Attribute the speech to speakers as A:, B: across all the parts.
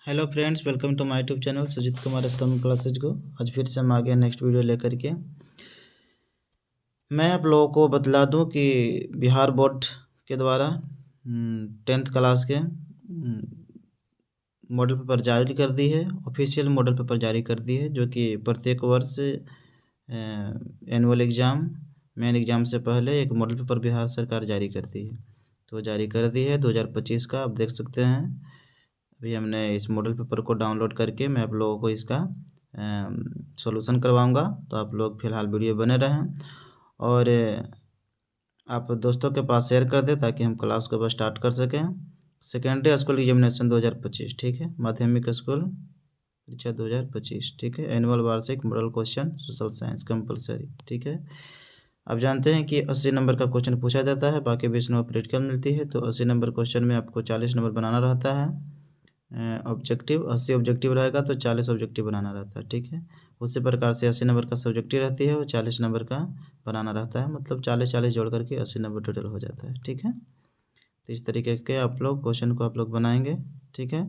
A: Hello friends, welcome to my YouTube channel Sujeet Kumar Stambh classes को। आज फिर से हम आ गए नेक्स्ट वीडियो लेकर के। मैं आप लोगों को बतला दूं कि बिहार बोर्ड के द्वारा 10th क्लास के मॉडल पेपर जारी कर दी है। ऑफिशियल मॉडल पेपर जारी कर दी है, जो कि प्रत्येक वर्ष एनुअल एग्ज़ाम मेन एग्ज़ाम से पहले एक मॉडल पेपर बिहार सरकार जारी करती है। तो जारी कर दी है 2025 का, आप देख सकते हैं। अभी हमने इस मॉडल पेपर को डाउनलोड करके मैं आप लोगों को इसका सॉल्यूशन करवाऊंगा। तो आप लोग फ़िलहाल वीडियो बने रहें और आप दोस्तों के पास शेयर कर दें ताकि हम क्लास को स्टार्ट कर सकें। सेकेंडरी स्कूल एग्जामिनेशन 2025, ठीक है। माध्यमिक स्कूल परीक्षा 2025, ठीक है। एनुअल वार्षिक model question social science compulsory, ठीक है। आप जानते हैं कि 80 नंबर का क्वेश्चन पूछा जाता है, बाकी 20 नंबर प्रैक्टिकल मिलती है। तो 80 नंबर क्वेश्चन में आपको 40 नंबर बनाना रहता है। ऑब्जेक्टिव 80 ऑब्जेक्टिव रहेगा तो 40 ऑब्जेक्टिव बनाना रहता है, ठीक है। उसी प्रकार से 80 नंबर का सब्जेक्टिव रहती है और 40 नंबर का बनाना रहता है, मतलब 40-40 जोड़ करके 80 नंबर टोटल हो जाता है, ठीक है। तो इस तरीके के आप लोग क्वेश्चन को आप लोग बनाएंगे, ठीक है।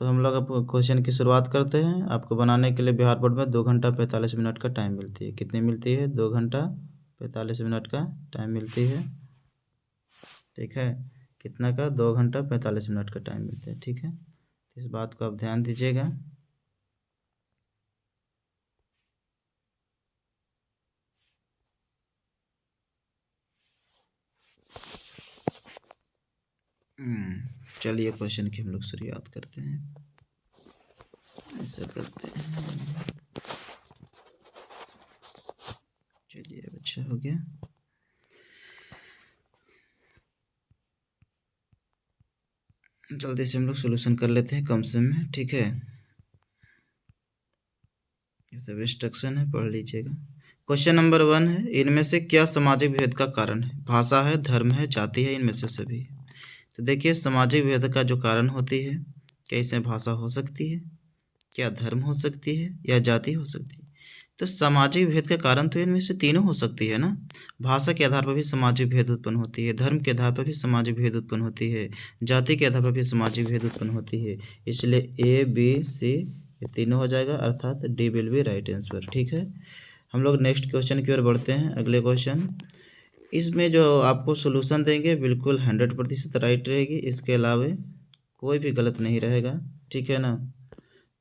A: तो हम लोग अब क्वेश्चन की शुरुआत करते हैं। आपको बनाने के लिए बिहार बोर्ड में 2 घंटा 45 मिनट का टाइम मिलती है। कितनी मिलती है? 2 घंटा 45 मिनट का टाइम मिलती है, ठीक है। कितना का? 2 घंटा 45 मिनट का टाइम मिलता है, ठीक है। इस बात को आप ध्यान दीजिएगा। चलिए क्वेश्चन की हम लोग शुरुआत करते हैं। ऐसा करते हैं, चलिए अब अच्छा हो गया। जल्दी से हम लोग सोल्यूशन कर लेते हैं कम समय में, ठीक है। ये सब इंस्ट्रक्शन है, पढ़ लीजिएगा। क्वेश्चन नंबर 1 है, इनमें से क्या सामाजिक भेद का कारण है? भाषा है, धर्म है, जाति है, इनमें से सभी है। तो देखिए, सामाजिक भेद का जो कारण होती है, क्या इसमें भाषा हो सकती है, क्या धर्म हो सकती है, या जाति हो सकती है? तो सामाजिक भेद का कारण तो इनमें से तीनों हो सकती है ना। भाषा के आधार पर भी सामाजिक भेद उत्पन्न होती है, धर्म के आधार पर भी सामाजिक भेद उत्पन्न होती है, जाति के आधार पर भी सामाजिक भेद उत्पन्न होती है। इसलिए ए बी सी ये तीनों हो जाएगा, अर्थात D will be right answer, ठीक है। हम लोग नेक्स्ट क्वेश्चन की ओर बढ़ते हैं। अगले क्वेश्चन, इसमें जो आपको सोल्यूशन देंगे बिल्कुल 100% राइट रहेगी, इसके अलावा कोई भी गलत नहीं रहेगा, ठीक है ना।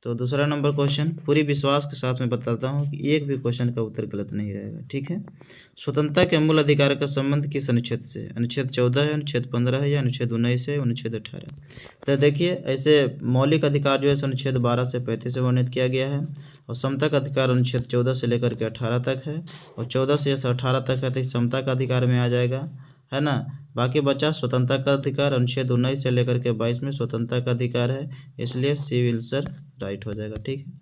A: तो दूसरा नंबर क्वेश्चन, पूरी विश्वास के साथ मैं बताता हूँ कि एक भी क्वेश्चन का उत्तर गलत नहीं रहेगा, ठीक है। स्वतंत्रता के मूल अधिकार का संबंध किस अनुच्छेद से? अनुच्छेद 14 है, अनुच्छेद 15 है, या अनुच्छेद 19 है, अनुच्छेद 18? तो देखिए, ऐसे मौलिक अधिकार जो है अनुच्छेद 12 से 35 से वर्णित किया गया है, और समता का अधिकार अनुच्छेद 14 से लेकर के 18 तक है, और 14 से 18 तक है तो समता का अधिकार में आ जाएगा, है ना। बाकी बचा स्वतंत्रता का अधिकार, अनुच्छेद 19 से लेकर के 22 में स्वतंत्रता का अधिकार है, इसलिए सी विल सर राइट हो जाएगा, ठीक है।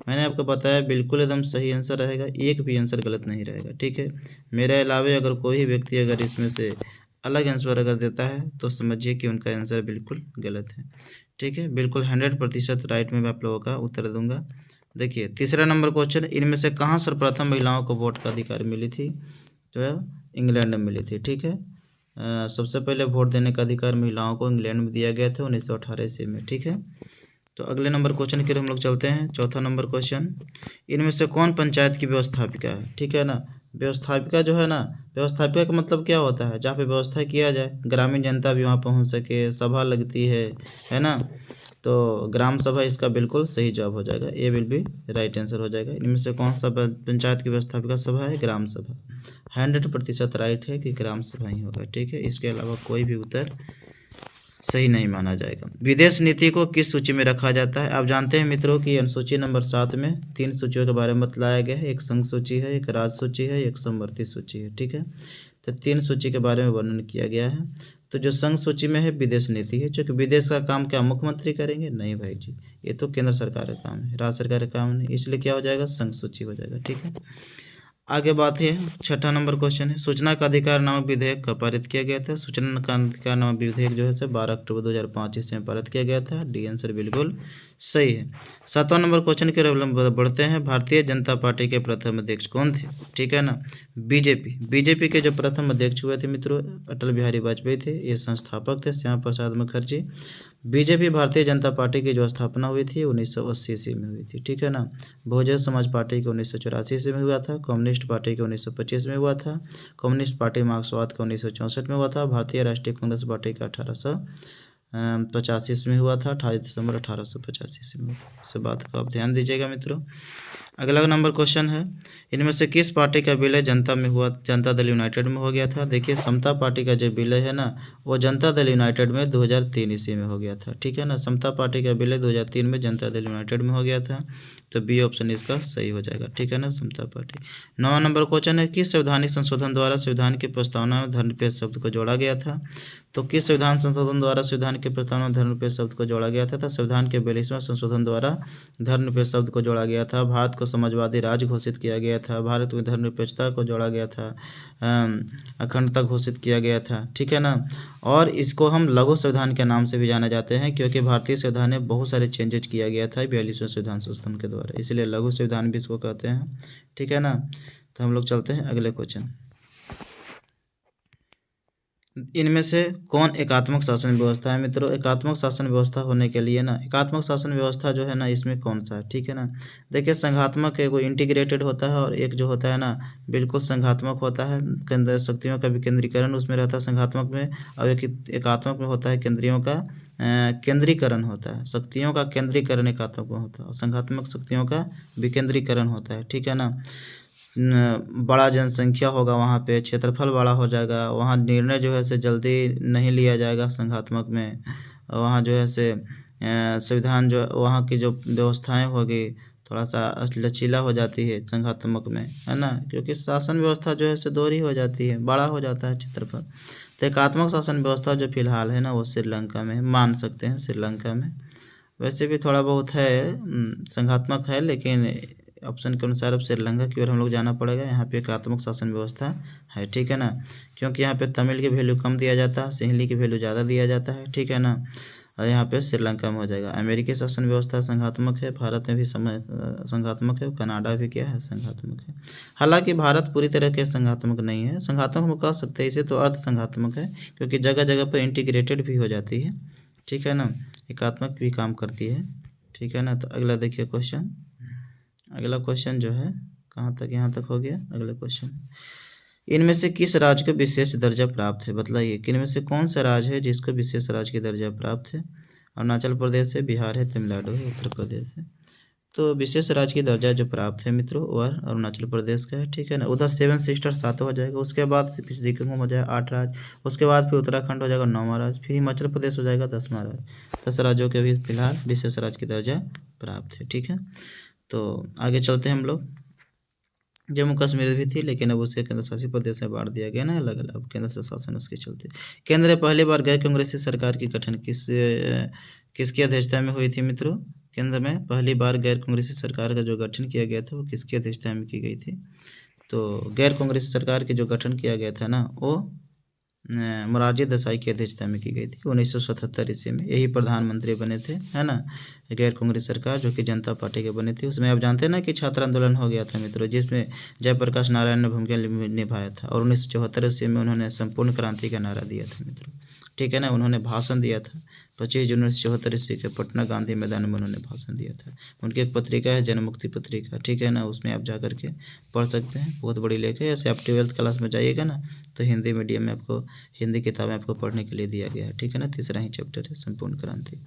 A: मैंने आपको बताया बिल्कुल एकदम सही आंसर रहेगा, एक भी आंसर गलत नहीं रहेगा, ठीक है। मेरे अलावे अगर कोई व्यक्ति अगर इसमें से अलग आंसर अगर देता है तो समझिए कि उनका आंसर बिल्कुल गलत है, ठीक है। बिल्कुल 100% राइट में मैं आप लोगों का उत्तर दूंगा। देखिए, तीसरा नंबर क्वेश्चन, इनमें से कहाँ सर्वप्रथम महिलाओं को वोट का अधिकार मिली थी? तो इंग्लैंड में मिली थी, ठीक है। सबसे पहले वोट देने का अधिकार महिलाओं को इंग्लैंड में दिया गया था 1918 ईस्वी में, ठीक है। तो अगले नंबर क्वेश्चन के लिए हम लोग चलते हैं। चौथा नंबर क्वेश्चन, इनमें से कौन पंचायत की व्यवस्थापिका है? ठीक है ना। व्यवस्थापिका जो है ना, व्यवस्थापिका का मतलब क्या होता है? जहाँ पे व्यवस्था किया जाए, ग्रामीण जनता भी वहाँ पहुँच सके, सभा लगती है ना। तो ग्राम सभा इसका बिल्कुल सही जवाब हो जाएगा, ए विल बी राइट आंसर हो जाएगा। इनमें से कौन सा पंचायत की व्यवस्थापिका सभा है? ग्राम सभा। 100% राइट है कि ग्राम सभा ही होगा, ठीक है। इसके अलावा कोई भी उत्तर सही नहीं माना जाएगा। विदेश नीति को किस सूची में रखा जाता है? आप जानते हैं मित्रों कि अनुसूची नंबर 7 में 3 सूचियों के बारे में बतलाया गया है। एक संघ सूची है, एक राज्य सूची है, एक समवर्ती सूची है, ठीक है। तो 3 सूची के बारे में वर्णन किया गया है। तो जो संघ सूची में है विदेश नीति है, क्योंकि विदेश का काम क्या मुख्यमंत्री करेंगे? नहीं भाई जी, ये तो केंद्र सरकार का काम है, राज्य सरकार का काम नहीं, इसलिए क्या हो जाएगा? संघ सूची हो जाएगा, ठीक है। आगे बात है, छठा नंबर क्वेश्चन है, सूचना का अधिकार नामक विधेयक कब पारित किया गया था? सूचना का अधिकार नामक विधेयक जो है 12 अक्टूबर 2005 ईस्वी में पारित किया गया था। डी आंसर बिल्कुल सही है। सातवां नंबर क्वेश्चन की ओर हम बढ़ते हैं। भारतीय जनता पार्टी के प्रथम अध्यक्ष कौन थे? ठीक है ना, बीजेपी के जो प्रथम अध्यक्ष हुए थे मित्रों, अटल बिहारी वाजपेयी थे। ये संस्थापक थे श्यामा प्रसाद मुखर्जी। बीजेपी भारतीय जनता पार्टी की जो स्थापना हुई थी 1980 ईस्वी में हुई थी। ठीक है ना, बहुजन समाज पार्टी के 1984 ईस्वी में हुआ था। कम्युनिस्ट पार्टी के 1925 में हुआ था। कम्युनिस्ट पार्टी मार्क्सवाद के 1964 में हुआ था। भारतीय राष्ट्रीय कांग्रेस पार्टी का 1885 में हुआ था। 28 दिसंबर 1885 में हुआ था। इस बात को आप ध्यान दीजिएगा मित्रों। अगला नंबर क्वेश्चन है, इनमें से किस पार्टी का विलय जनता दल यूनाइटेड में हो गया था? देखिए, समता पार्टी का जो विलय है ना, वो जनता दल यूनाइटेड में 2003 ईस्वी में हो गया था। ठीक है ना, समता पार्टी का विलय 2003 में जनता दल यूनाइटेड में हो गया था। तो बी ऑप्शन इसका सही हो जाएगा। ठीक है ना, समता पार्टी। 9वां नंबर क्वेश्चन है, किस संवैधानिक संशोधन द्वारा संविधान की प्रस्तावना में धर्मनिरपेक्ष शब्द को जोड़ा गया था? तो किस संविधान संशोधन द्वारा संविधान की प्रस्तावना में धर्मनिरपेक्ष शब्द को जोड़ा गया था? संविधान के 42वें संशोधन द्वारा धर्मनिरपेक्ष शब्द को जोड़ा गया था। भारत को समाजवादी राज्य घोषित किया गया था। भारत में धर्मनिरपेक्षता को जोड़ा गया था। अखंडता घोषित किया गया था। ठीक है ना, और इसको हम लघु संविधान के नाम से भी जाने जाते हैं, क्योंकि भारतीय संविधान में बहुत सारे चेंजेज किया गया था 42वें संविधान संशोधन के द्वारा, इसलिए लघु संविधान भी इसको कहते हैं। ठीक है ना, तो हम लोग चलते हैं अगले क्वेश्चन। इनमें से कौन एकात्मक शासन व्यवस्था है मित्रों? एकात्मक शासन व्यवस्था होने के लिए ना, एकात्मक शासन व्यवस्था जो है ना, इसमें कौन सा है? ठीक है ना, देखिए, संघात्मक है, वो इंटीग्रेटेड होता है, और एक जो होता है ना, बिल्कुल संघात्मक होता है। केंद्र शक्तियों का विकेंद्रीकरण उसमें रहता है संघात्मक में, और एक एकात्मक में होता है केंद्रियों का केंद्रीकरण होता है। शक्तियों का केंद्रीकरण एकात्मक में होता है, और संघात्मक शक्तियों का विकेंद्रीकरण होता है। ठीक है ना, बड़ा जनसंख्या होगा वहाँ पे, क्षेत्रफल बड़ा हो जाएगा, वहाँ निर्णय जो है से जल्दी नहीं लिया जाएगा संघात्मक में। वहाँ जो है से संविधान जो वहाँ की जो व्यवस्थाएं होगी थोड़ा सा लचीला हो जाती है संघात्मक में, है ना, क्योंकि शासन व्यवस्था जो है से दोहरी हो जाती है, बड़ा हो जाता है क्षेत्रफल। तो एकात्मक शासन व्यवस्था जो फिलहाल है ना, वो श्रीलंका में है, मान सकते हैं श्रीलंका में। वैसे भी थोड़ा बहुत है, संघात्मक है, लेकिन ऑप्शन के अनुसार अब श्रीलंका की ओर हम लोग जाना पड़ेगा। यहाँ पे एकात्मक शासन व्यवस्था है। ठीक है ना, क्योंकि यहाँ पे तमिल की वैल्यू कम दिया जाता है, सिंहली की वैल्यू ज़्यादा दिया जाता है। ठीक है ना, और यहाँ पे श्रीलंका में हो जाएगा। अमेरिकी शासन व्यवस्था संघात्मक है, भारत में भी संघात्मक है, कनाडा भी क्या है, संघात्मक है। हालांकि भारत पूरी तरह के संघात्मक नहीं है, संघात्मक हम कह सकते हैं इसे, तो अर्ध संघात्मक है, क्योंकि जगह जगह पर इंटीग्रेटेड भी हो जाती है। ठीक है ना, एकात्मक भी काम करती है। ठीक है ना, तो अगला देखिए क्वेश्चन। अगला क्वेश्चन जो है कहाँ तक, यहाँ तक हो गया। अगला क्वेश्चन, इनमें से किस राज्य को विशेष दर्जा प्राप्त है? बतलाइए कि इनमें से कौन सा राज्य है जिसको विशेष राज्य की दर्जा प्राप्त है? अरुणाचल प्रदेश है, बिहार है, तमिलनाडु है, उत्तर प्रदेश है। तो विशेष राज्य की दर्जा जो प्राप्त है मित्रों, वह अरुणाचल प्रदेश का है। ठीक है ना, उधर 7 सिस्टर 7 हो जाएगा, उसके बाद सिक्किम हो जाएगा 8 राज्य, उसके बाद फिर उत्तराखंड हो जाएगा 9वां राज्य, फिर हिमाचल प्रदेश हो जाएगा 10वां राज्य। 10 राज्यों के भी फिलहाल विशेष राज्य की दर्जा प्राप्त है। ठीक है, तो आगे चलते हैं हम लोग। जम्मू कश्मीर भी थी, लेकिन अब उसे केंद्र शासित प्रदेश में बांट दिया गया ना, अलग अलग, अब केंद्र से शासन उसके चलते। केंद्र में पहली बार गैर कांग्रेसी सरकार की गठन किसकी अध्यक्षता में हुई थी मित्रों? केंद्र में पहली बार गैर कांग्रेसी सरकार का जो गठन किया गया था वो किसकी अध्यक्षता में की गई थी? तो गैर कांग्रेसी सरकार की जो गठन किया गया था ना, वो मोरारजी देसाई की अध्यक्षता में की गई थी 1977 ईस्वी में। यही प्रधानमंत्री बने थे, है ना, गैर कांग्रेस सरकार जो कि जनता पार्टी के बने थे। उसमें आप जानते हैं ना कि छात्र आंदोलन हो गया था मित्रों, जिसमें जयप्रकाश नारायण ने भूमिका निभाया था, और 1974 ईस्वी में उन्होंने संपूर्ण क्रांति का नारा दिया था मित्रों। ठीक है ना, उन्होंने भाषण दिया था 25 जून 1974 ईस्वी के पटना गांधी मैदान में उन्होंने भाषण दिया था। उनकी एक पत्रिका है जनमुक्ति पत्रिका। ठीक है ना, उसमें आप जा करके पढ़ सकते हैं, बहुत बड़ी लेख है। ऐसे आप 12th क्लास में जाइएगा ना, तो हिंदी मीडियम में आपको हिंदी किताबें आपको पढ़ने के लिए दिया गया है। ठीक है ना, तीसरा ही चैप्टर है संपूर्ण क्रांति।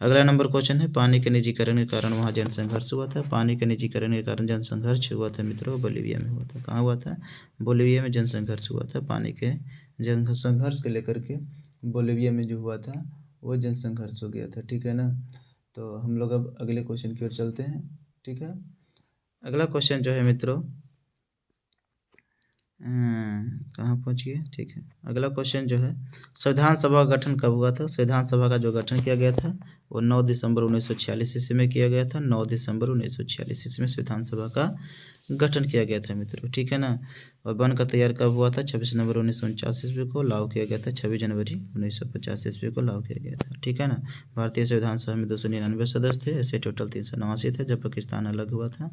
A: अगला नंबर क्वेश्चन है, पानी के निजीकरण के कारण वहाँ जनसंघर्ष हुआ था। पानी के निजीकरण के कारण जनसंघर्ष हुआ था मित्रों, बोलीविया में हुआ था। कहाँ हुआ था? बोलीविया में जनसंघर्ष हुआ था। पानी के जनसंघर्ष को लेकर के बोलीविया में जो हुआ था वो जनसंघर्ष हो गया था। ठीक है ना, तो हम लोग अब अगले क्वेश्चन की ओर चलते हैं। ठीक है, अगला क्वेश्चन जो है मित्रों, कहाँ पहुँच गए? ठीक है, अगला क्वेश्चन जो है, संविधान सभा का गठन कब हुआ था? संविधान सभा का जो गठन किया गया था वो 9 दिसंबर 1946 ईस्वी में किया गया था। 9 दिसंबर 1946 ईस्वी में संविधान सभा का गठन किया गया था मित्रों, ठीक है ना। और बन का तैयार कब हुआ था? 26 नवंबर 1949 ईस्वी को लागू किया गया था। 26 जनवरी 1950 ईस्वी को लागू किया गया था, ठीक है ना। भारतीय संविधान सभा में 299 सदस्य थे, ऐसे टोटल 389 थे। जब पाकिस्तान अलग हुआ था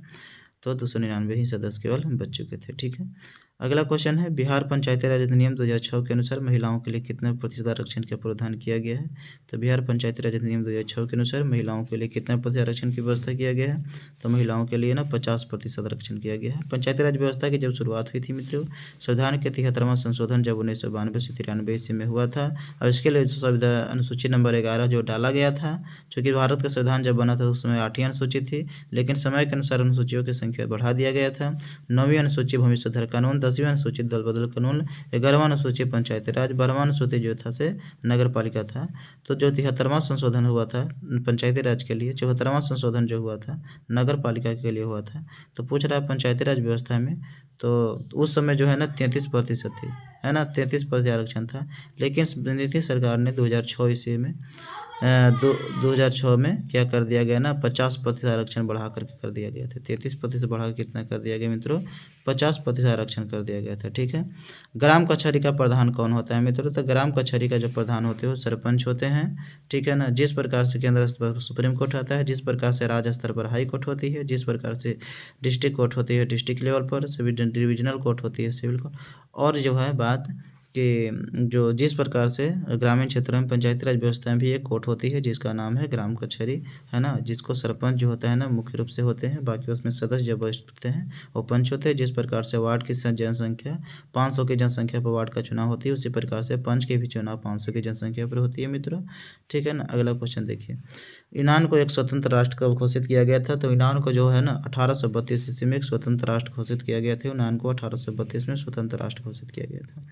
A: तो 299 ही सदस्य केवल बच चुके थे, ठीक है। अगला क्वेश्चन है, बिहार पंचायती राज अधिनियम 2006 के अनुसार महिलाओं के लिए कितने प्रतिशत आरक्षण का प्रावधान किया गया है? तो बिहार पंचायती राज अधिनियम 2006 के अनुसार महिलाओं के लिए कितने प्रतिशत आरक्षण की व्यवस्था किया गया है? तो महिलाओं के लिए ना 50% आरक्षण किया गया है। पंचायती राज व्यवस्था की जब शुरुआत हुई थी मित्रों, संविधान के 73वां संशोधन जब 1992 से 93 ईस्वी में हुआ था, और इसके लिए संविधान अनुसूची नंबर 11 जो डाला गया था, चूँकि भारत का संविधान जब बना था उस समय 8वीं अनुसूची थी, लेकिन समय के अनुसार अनुसूचियों की संख्या बढ़ा दिया गया था। 9वीं अनुसूची भूमि सुधार कानून, 10वीं अनुसूची दल बदल कानून, 11वां अनुसूची पंचायती राज, 12वां अनुसूची जो था से नगर पालिका था। तो जो 73वां संशोधन हुआ था पंचायती राज के लिए, 74वां संशोधन जो हुआ था नगर पालिका के लिए हुआ था। तो पूछ रहा है पंचायती राज व्यवस्था में, तो उस समय जो है ना 33% थी, है ना, 33% आरक्षण था। लेकिन नीतीश सरकार ने 2006 ईस्वी में 2006 में क्या कर दिया गया ना, 50% आरक्षण बढ़ा करके कर दिया गया था। 33% बढ़ा कितना कर दिया गया मित्रों? 50% आरक्षण कर दिया गया था, ठीक है। ग्राम कचहरी का प्रधान कौन होता है मित्रों? तो ग्राम कचहरी का जो प्रधान होते हैं वो सरपंच होते हैं, ठीक है ना। जिस प्रकार से केंद्र स्तर पर सुप्रीम कोर्ट आता है, जिस प्रकार से राज्य स्तर पर हाई कोर्ट होती है, जिस प्रकार से डिस्ट्रिक्ट कोर्ट होती है डिस्ट्रिक्ट लेवल पर, डिविजनल कोर्ट होती है सिविल कोर्ट, और जो है बात कि जो जिस प्रकार से ग्रामीण क्षेत्रों में पंचायती राज व्यवस्था में भी एक कोर्ट होती है जिसका नाम है ग्राम कचहरी, है ना, जिसको सरपंच जो होता है ना मुख्य रूप से होते हैं, बाकी उसमें सदस्य जो वरिष्ठ होते हैं वो पंच होते हैं। जिस प्रकार से वार्ड की जनसंख्या 500 की जनसंख्या पर वार्ड का चुनाव होती है, उसी प्रकार से पंच के भी चुनाव 500 की जनसंख्या पर होती है मित्रों, ठीक है ना। अगला क्वेश्चन देखिए, ईरान को एक स्वतंत्र राष्ट्र कब घोषित किया गया था? तो ईरान को जो है ना 1832 ईस्वी में एक स्वतंत्र राष्ट्र घोषित किया गया था। ईरान को 1832 में स्वतंत्र राष्ट्र घोषित किया गया था।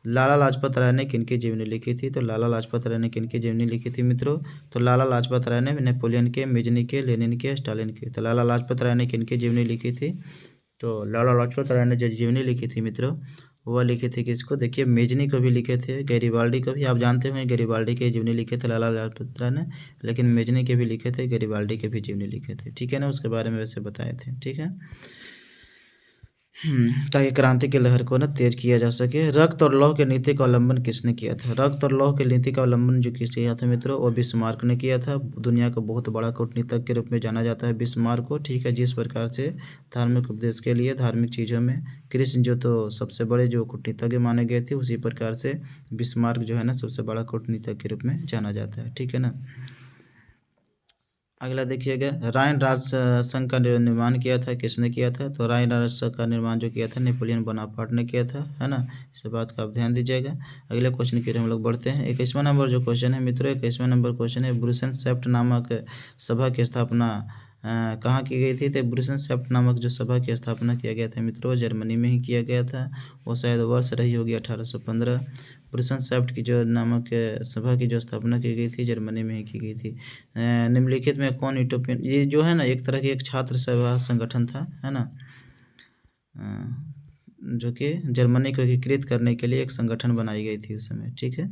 A: लाला लाजपत राय ने किनकी जीवनी लिखी थी? तो लाला लाजपत राय ने किनकी जीवनी लिखी थी मित्रों? तो लाला लाजपत राय ने नेपोलियन के, मेजनी के, लेनिन के, स्टालिन के। तो लाला लाजपत राय ने किनकी जीवनी लिखी थी? तो लाला लाजपत राय ने जो जीवनी लिखी थी मित्रों, वह लिखी थी किसको? देखिए, मेजनी को भी लिखे थे, गैरिबाल्डी को भी, आप जानते होंगे गैरिबाल्डी के जीवनी लिखे थे लाला लाजपत राय ने, लेकिन मेजनी के भी लिखे थे, गैरिबाल्डी के भी जीवनी लिखे थे, ठीक है ना। उसके बारे में वैसे बताए थे, ठीक है। ताकि क्रांति की लहर को ना तेज किया जा सके। रक्त और लौह की नीति का अवलंबन किसने किया था? रक्त और लौह की नीति का अवलंबन जो किस किया था मित्रों, वो बिस्मार्क ने किया था। दुनिया का बहुत बड़ा कूटनीतिज्ञ के रूप में जाना जाता है बिस्मार्क को, ठीक है। जिस प्रकार से धार्मिक उद्देश्य के लिए, धार्मिक चीज़ों में कृष्ण जो तो सबसे बड़े जो कूटनीतिज्ञ माने गए थे, उसी प्रकार से बिस्मार्क जो है ना सबसे बड़ा कूटनीतिज्ञ के रूप में जाना जाता है, ठीक है ना। अगला देखिएगा, राइन राज संघ का निर्माण किया था, किसने किया था? तो राइन राज संघ का निर्माण जो किया था नेपोलियन बोनापार्ट ने किया था, है ना। इस बात का आप ध्यान दीजिएगा। अगले क्वेश्चन की ओर हम लोग बढ़ते हैं। 21वां नंबर जो क्वेश्चन है मित्रों, 21वां नंबर क्वेश्चन है, ब्रुसेनसेफ्ट नामक सभा की स्थापना कहाँ की गई थी? तो ब्रुसेनसेफ्ट नामक जो सभा की स्थापना किया गया था मित्रों, जर्मनी में ही किया गया था। वो शायद वर्ष रही होगी 1815। ब्रुसेनसेफ्ट की जो नामक सभा की जो स्थापना की गई थी जर्मनी में ही की गई थी। निम्नलिखित में कौन यूटोपियन, ये जो है ना एक तरह की एक छात्र सेवा संगठन था, है ना, जो कि जर्मनी को एकीकृत करने के लिए एक संगठन बनाई गई थी उस समय, ठीक है।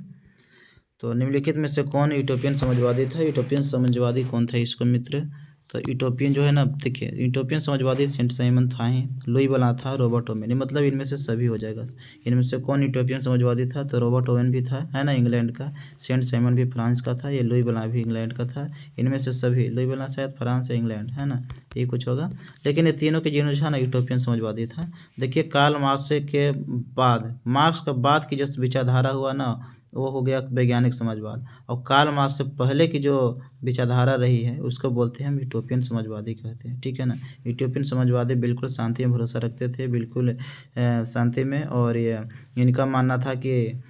A: तो निम्नलिखित में से कौन यूटोपियन समाजवादी था? यूटोपियन समाजवादी कौन था इसको मित्र? तो यूटोपियन जो है ना, देखिए, यूटोपियन समाजवादी सेंट साइमन था ही, लुई बला था, रॉबर्ट ओवेन, मतलब इनमें से सभी हो जाएगा। इनमें से कौन यूटोपियन समाजवादी था? तो रॉबर्ट ओवेन भी था, है ना, इंग्लैंड का। सेंट साइमन भी फ्रांस का था। ये लुई बला भी इंग्लैंड का था। इनमें से सभी, लुई बला शायद फ्रांस या इंग्लैंड, है ना, ये कुछ होगा। लेकिन ये तीनों के जीवन जो है ना यूटोपियन समाजवादी था। देखिए, कार्ल मार्क्स के बाद, मार्क्स के बाद की जो विचारधारा हुआ ना, वो हो गया वैज्ञानिक समाजवाद। और कार्ल मार्क्स से पहले की जो विचारधारा रही है उसको बोलते हैं हम यूटोपियन समाजवादी कहते हैं, ठीक है ना। यूटोपियन समाजवादी बिल्कुल शांति में भरोसा रखते थे, बिल्कुल शांति में, और ये इनका मानना था कि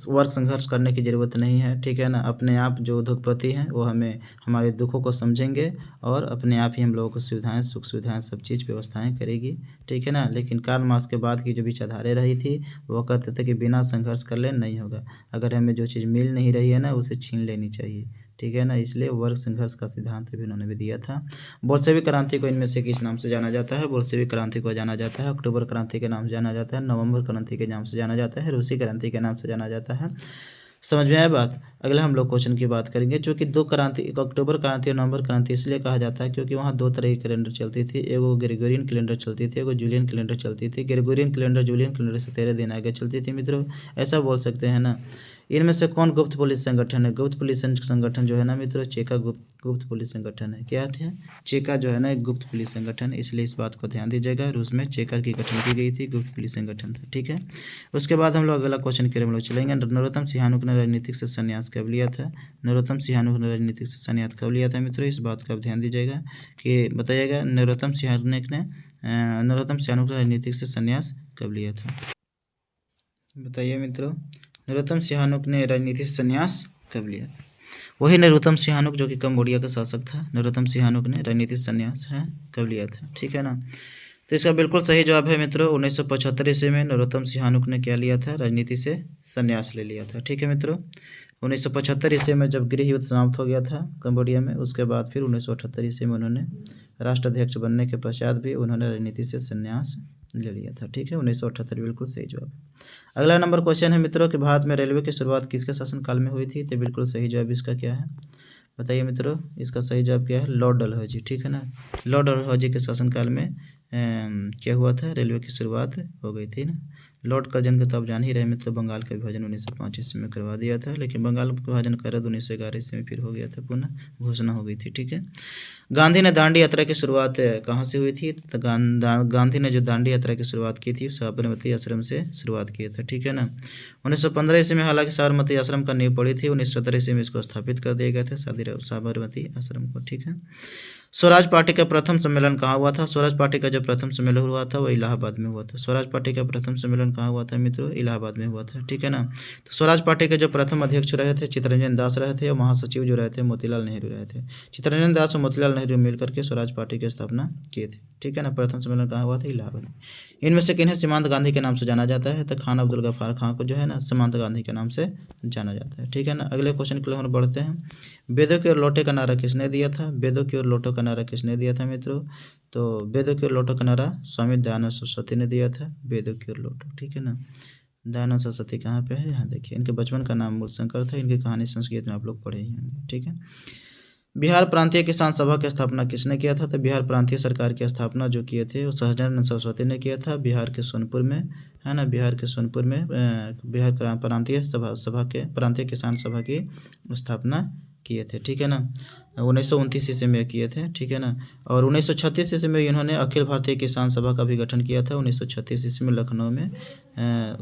A: वर्ग संघर्ष करने की ज़रूरत नहीं है, ठीक है ना। अपने आप जो उद्योगपति हैं वो हमें हमारे दुखों को समझेंगे और अपने आप ही हम लोगों को सुविधाएं, सुख सुविधाएं, सब चीज़ व्यवस्थाएं करेगी, ठीक है ना। लेकिन कार्ल मार्क्स के बाद की जो विचारधारा रही थी वो कहते थे कि बिना संघर्ष कर ले नहीं होगा, अगर हमें जो चीज़ मिल नहीं रही है ना उसे छीन लेनी चाहिए, ठीक है ना। इसलिए वर्ग संघर्ष का सिद्धांत भी उन्होंने भी दिया था। बोल्शेविक क्रांति को इनमें से किस नाम से जाना जाता है? बोल्शेविक क्रांति को जाना जाता है अक्टूबर क्रांति के नाम से जाना जाता है, नवंबर क्रांति के नाम से जाना जाता है, रूसी क्रांति के नाम से जाना जाता है। समझ में आया बात। अगला हम लोग क्वेश्चन की बात करेंगे। चूँकि 2 क्रांति, एक अक्टूबर क्रांति और नवंबर क्रांति इसलिए कहा जाता है क्योंकि वहाँ 2 तरह की कैलेंडर चलती थी। एगो ग्रेगोरियन कैलेंडर चलती थी, एगो जूलियन कैलेंडर चलती थी। ग्रेगोरियन कैलेंडर जूलियन कैलेंडर से 13 दिन आगे चलती थी मित्रों, ऐसा बोल सकते हैं ना। इनमें से कौन गुप्त पुलिस संगठन है? गुप्त पुलिस संगठन जो है ना मित्रों, चेका गुप्त पुलिस संगठन है। क्या है? चेका जो है ना एक गुप्त पुलिस संगठन है, इसलिए इस बात को ध्यान दीजिएगा। रूस में चेका की गठन की गई थी, गुप्त पुलिस संगठन था। ठीक है, उसके बाद हम लोग अगला क्वेश्चन के लिए हम लोग चलेंगे। नरोत्तम सिंहानुक ने राजनीतिक से संन्यास कब लिया था? नरोत्तम सिंहानुक ने राजनीतिक से संन्यास कब लिया था मित्रों? इस बात का आप ध्यान दीजिएगा कि बताइएगा नरोत्तम सिंहानुक ने राजनीतिक से संन्यास कब लिया था? बताइए मित्रों, नरोत्तम सिंहानुक ने राजनीति से संन्यास कब लिया था? वही नरोत्तम सिंहानुक जो कि कंबोडिया का शासक था। नरोत्तम सिंहानुक ने राजनीति से संन्यास कब लिया था? ठीक है ना। तो इसका बिल्कुल सही जवाब है मित्रों 1975 ईस्वी में नरोत्तम सिंहानुक ने क्या लिया था? राजनीति से संन्यास ले लिया था। ठीक है मित्रों, 1975 ईस्वी में जब गृह युद्ध समाप्त हो गया था कंबोडिया में, उसके बाद फिर 1978 ईस्वी में उन्होंने राष्ट्राध्यक्ष बनने के पश्चात भी उन्होंने राजनीति से संन्यास ले लिया था। ठीक है, 1978 बिल्कुल सही जवाब। अगला नंबर क्वेश्चन है मित्रों कि भारत में रेलवे की शुरुआत किसके शासनकाल में हुई थी? तो बिल्कुल सही जवाब इसका क्या है? बताइए मित्रों, इसका सही जवाब क्या है? लॉर्ड डलहौजी। ठीक है ना, लॉर्ड डलहौजी के शासनकाल में क्या हुआ था? रेलवे की शुरुआत हो गई थी ना। लॉर्ड कर्जन का तो आप जान ही रहे मित्रों, बंगाल का विभाजन 1905 ईस्वी में करवा दिया था, लेकिन बंगाल का विभाजन कर 1911 ईस्वी में फिर हो गया था, पुनः घोषणा हो गई थी। ठीक है, गांधी ने दांडी यात्रा की शुरुआत कहाँ से हुई थी? तो गांधी ने जो दांडी यात्रा की शुरुआत की थी साबरमती आश्रम से शुरुआत किया था। ठीक है ना, 1915 ईस्वी में हालांकि साबरमती आश्रम का नींव पड़ी थी, 1917 ईस्वी में इसको स्थापित कर दिया गया था साबरमती आश्रम को। ठीक है, स्वराज पार्टी का प्रथम सम्मेलन कहाँ हुआ था? स्वराज पार्टी का जो प्रथम सम्मेलन हुआ था वो इलाहाबाद में हुआ था। स्वराज पार्टी का प्रथम सम्मेलन कहाँ हुआ था मित्रों? इलाहाबाद में हुआ था। ठीक है ना, तो स्वराज पार्टी के जो प्रथम अध्यक्ष रहे थे चित्तरंजन दास रहे थे और महासचिव जो रहे थे मोतीलाल नेहरू रहे थे। चित्तरंजन दास और मोतीलाल नेहरू मिलकर के स्वराज पार्टी की स्थापना किए थे। ठीक है ना, प्रथम सम्मेलन कहाँ हुआ था? इलाहाबाद में। इनमें से किन्हें सीमांत गांधी के नाम से जाना जाता है? तो खान अब्दुल गफ्फार खां को जो है ना सीमांत गांधी के नाम से जाना जाता है। ठीक है ना, अगले क्वेश्चन के लिए हम बढ़ते हैं। वेदों की ओर लौटे का नारा किसने दिया था? वेदों की ओर लौटो का नारा किसने दिया था मित्रों? तो वेदों की ओर लौटो का नारा स्वामी दयानंद सरस्वती ने दिया था। वेदों की ओर लौटो। ठीक है ना, दयानंद सरस्वती कहाँ पे है? यहाँ देखिए, इनके बचपन का नाम मूलशंकर था। इनकी कहानी संस्कृत में आप लोग पढ़े ही होंगे। ठीक है, बिहार प्रांतीय किसान सभा की स्थापना किसने किया था? तो बिहार प्रांतीय सरकार की स्थापना जो किए थे वो सहजानंद सरस्वती ने किया था, बिहार के सोनपुर में, है ना। बिहार के सोनपुर में बिहार प्रांतीय किसान सभा की स्थापना किए थे। ठीक है ना, 1929 ईस्वी में किए थे। ठीक है ना, और 1936 ईस्वी में इन्होंने अखिल भारतीय किसान सभा का भी गठन किया था। 1936 ईस्वी में लखनऊ में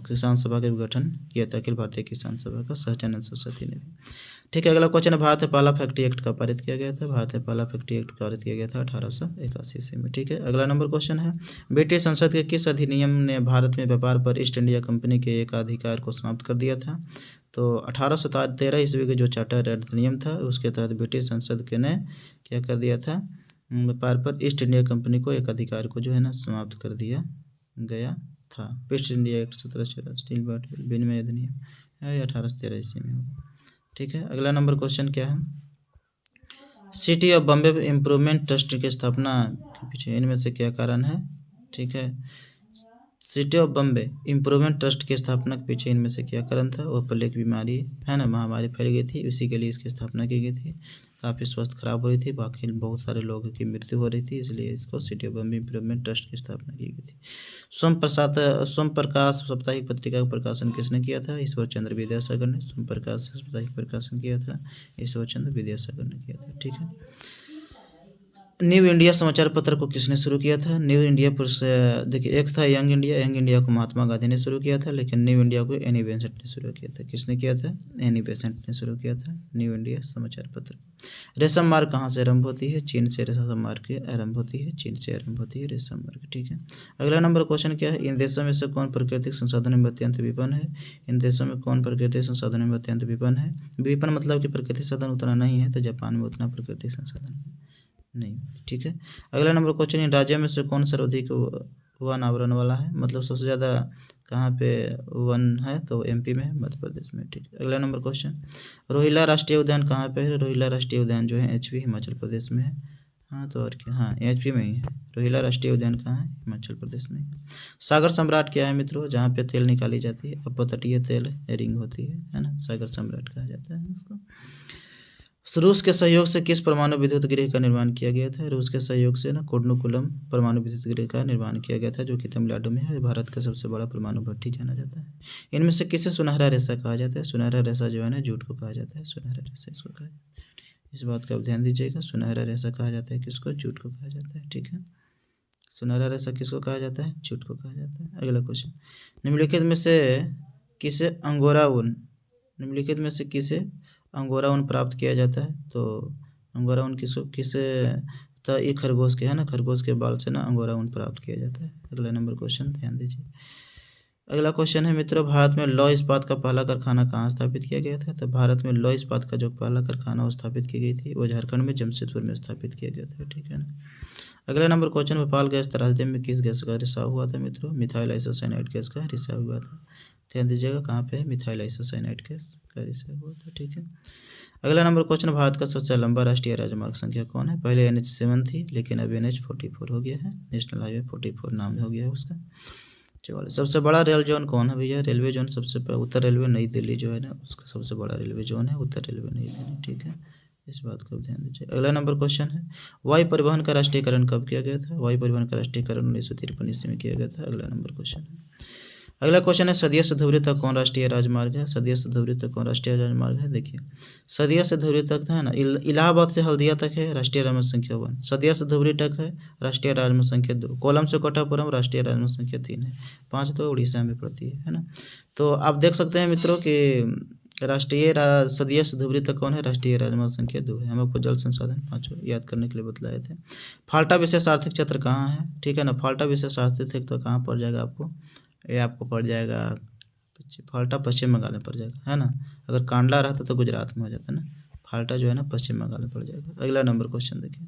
A: किसान सभा का भी गठन किया था, अखिल भारतीय किसान सभा का, सहजानंद सरस्वती ने भी। ठीक है, अगला क्वेश्चन है भारत है पहला फैक्ट्री एक्ट कब पारित किया गया था? भारत है पहला फैक्ट्री एक्ट पारित किया गया था 1881 ईस्वी में। ठीक है, अगला नंबर क्वेश्चन है ब्रिटिश संसद के किस अधिनियम ने भारत में व्यापार पर ईस्ट इंडिया कंपनी के एकाधिकार को समाप्त कर दिया था? तो 1813 ईस्वी के जो चार्टर अधिनियम था उसके तहत ब्रिटिश संसद के ने क्या कर दिया था? व्यापार पर ईस्ट इंडिया कंपनी को एक अधिकार को जो है ना समाप्त कर दिया गया था। ईस्ट इंडिया एक्ट 1784 विनिमय अधिनियम 1813 ईस्वी में होगा। ठीक है, अगला नंबर क्वेश्चन क्या है? City of Bombay improvement trust की स्थापना के पीछे इनमें से क्या कारण है? ठीक है, city of Bombay improvement trust की स्थापना के पीछे इनमें से क्या कारण था? वो प्लेग बीमारी है ना, महामारी फैल गई थी, उसी के लिए इसकी स्थापना की गई थी। काफ़ी स्वास्थ्य खराब हो रही थी, बाकी बहुत सारे लोगों की मृत्यु हो रही थी, इसलिए इसको city of Bombay improvement trust की स्थापना की गई थी। सोम प्रकाश साप्ताहिक पत्रिका का प्रकाशन किसने किया था? ईश्वर चंद्र विद्यासागर ने सोम प्रकाश साप्ताहिक प्रकाशन किया था, ईश्वर चंद्र विद्यासागर ने किया था। ठीक है, न्यू इंडिया समाचार पत्र को किसने शुरू किया था? न्यू इंडिया देखिए, एक था यंग इंडिया को महात्मा गांधी ने शुरू किया था, लेकिन न्यू इंडिया को एनी बेसेंट ने शुरू किया था। किसने किया था? एनी बेसेंट ने शुरू किया था न्यू इंडिया समाचार पत्र। रेशम मार्ग कहाँ से आरंभ होती है? चीन से रेशम मार्ग की आरंभ होती है, चीन से आरंभ होती है रेशम मार्ग। ठीक है, अगला नंबर क्वेश्चन क्या है? इन देशों में से कौन प्राकृतिक संसाधनों में अत्यंत विपन्न है? इन देशों में कौन प्राकृतिक संसाधनों में अत्यंत विपन्न है? विपन्न मतलब कि प्राकृतिक साधन उतना नहीं है, तो जापान में उतना प्राकृतिक संसाधन नहीं। ठीक है, अगला नंबर क्वेश्चन, इन राज्यों में से कौन सर्वाधिक वन आवरण वाला है? मतलब सबसे ज़्यादा कहाँ पे वन है? तो एमपी में है, मध्य प्रदेश में। ठीक है, अगला नंबर क्वेश्चन, रोहिला राष्ट्रीय उद्यान कहाँ पे है? रोहिला राष्ट्रीय उद्यान जो है एचपी हिमाचल प्रदेश में है। हाँ तो और क्या, हाँ एचपी में ही है। रोहिला राष्ट्रीय उद्यान कहाँ है? हिमाचल प्रदेश में है। सागर सम्राट क्या है मित्रों? जहाँ पे तेल निकाली जाती है, अपतटीय तेल रिंग होती है ना, सागर सम्राट कहा जाता है इसको। रूस के सहयोग से किस परमाणु विद्युत गृह का निर्माण किया गया था? रूस के सहयोग से ना कुर्नुकुलम परमाणु विद्युत गृह का निर्माण किया गया था, जो कि तमिलनाडु में है। भारत का सबसे बड़ा परमाणु भट्टी जाना जाता है। इनमें से किसे सुनहरा रेशा कहा जाता है? सुनहरा रेशा जो है ना जूट को कहा जाता है, सुनहरा रेशा इसको कहा जाता है। इस बात का आप ध्यान दीजिएगा, सुनहरा रेशा कहा जाता है किसको? जूट को कहा जाता है, ठीक है। सुनहरा रेशा किसको कहा जाता है? जूट को कहा जाता है। अगला क्वेश्चन, निम्नलिखित में से किसे अंगोरा ऊन, निम्नलिखित में से किसे अंगोरा ऊन प्राप्त किया जाता है? तो अंगोरा ऊन किसको किसे, तो ये खरगोश के है ना, खरगोश के बाल से ना अंगोरा ऊन प्राप्त किया जाता है। अगला नंबर क्वेश्चन ध्यान दीजिए। अगला क्वेश्चन है मित्रों, भारत में लौह इस्पात का पहला कारखाना कहाँ स्थापित किया गया था? तो भारत में लौह इस्पात का जो पहला कारखाना वो स्थापित की गई थी, वो झारखंड में जमशेदपुर में स्थापित किया गया था, ठीक है ना। अगला नंबर क्वेश्चन, भोपाल गैस त्रासदी में किस गैस का रिसाव हुआ था मित्रों? मिथाइल आइसोसाइनाइड गैस का रिसाव हुआ था। ध्यान दीजिएगा कहाँ पे है? मिथाइल आइसोसाइनाइड गैस का रिसाव हुआ था, ठीक है। अगला नंबर क्वेश्चन, भारत का सबसे लंबा राष्ट्रीय राजमार्ग संख्या कौन है? पहले NH7 थी, लेकिन अब NH44 हो गया है, नेशनल हाईवे 44 नाम हो गया है उसका। चलो, सबसे बड़ा रेल जोन कौन है भैया? रेलवे जोन सबसे उत्तर रेलवे नई दिल्ली जो है ना, उसका सबसे बड़ा रेलवे जोन है उत्तर रेलवे नई दिल्ली, ठीक है। इस बात को ध्यान दीजिए। अगला नंबर क्वेश्चन है, वायु परिवहन का राष्ट्रीयकरण कब किया गया था? वायु परिवहन का राष्ट्रीयकरण 1953 ईस्वी में किया गया था। अगला नंबर क्वेश्चन है, अगला क्वेश्चन है, सदिया से धुबरी तक कौन राष्ट्रीय राजमार्ग है? सदिया से धुबरी तक कौन राष्ट्रीय राजमार्ग है? देखिए, सदिया से धुबरी तक है ना, इलाहाबाद से हल्दिया तक है राष्ट्रीय राजमार्ग संख्या 1, सदिया से धुबरी तक है राष्ट्रीय राजमार्ग संख्या 2, कोलम से कोटापुरम राष्ट्रीय राजमार्ग संख्या 3 है, 5 तो उड़ीसा में पड़ती है ना। तो आप देख सकते हैं मित्रों कि सदिया से धुबरी तक कौन है? राष्ट्रीय राजमार्ग संख्या 2 है। हम आपको जल संसाधन 5 याद करने के लिए बतलाए थे। फाल्टा विशेष आर्थिक क्षेत्र कहाँ है? ठीक है ना, फाल्टा विशेष आर्थिक क्षेत्र कहाँ पड़ जाएगा आपको? ये आपको पड़ जाएगा, फाल्टा पश्चिम बंगाल में पड़ जाएगा, है ना। अगर कांडला रहता तो गुजरात में हो जाता ना, फाल्टा जो है ना पश्चिम बंगाल में पड़ जाएगा। अगला नंबर क्वेश्चन देखिए,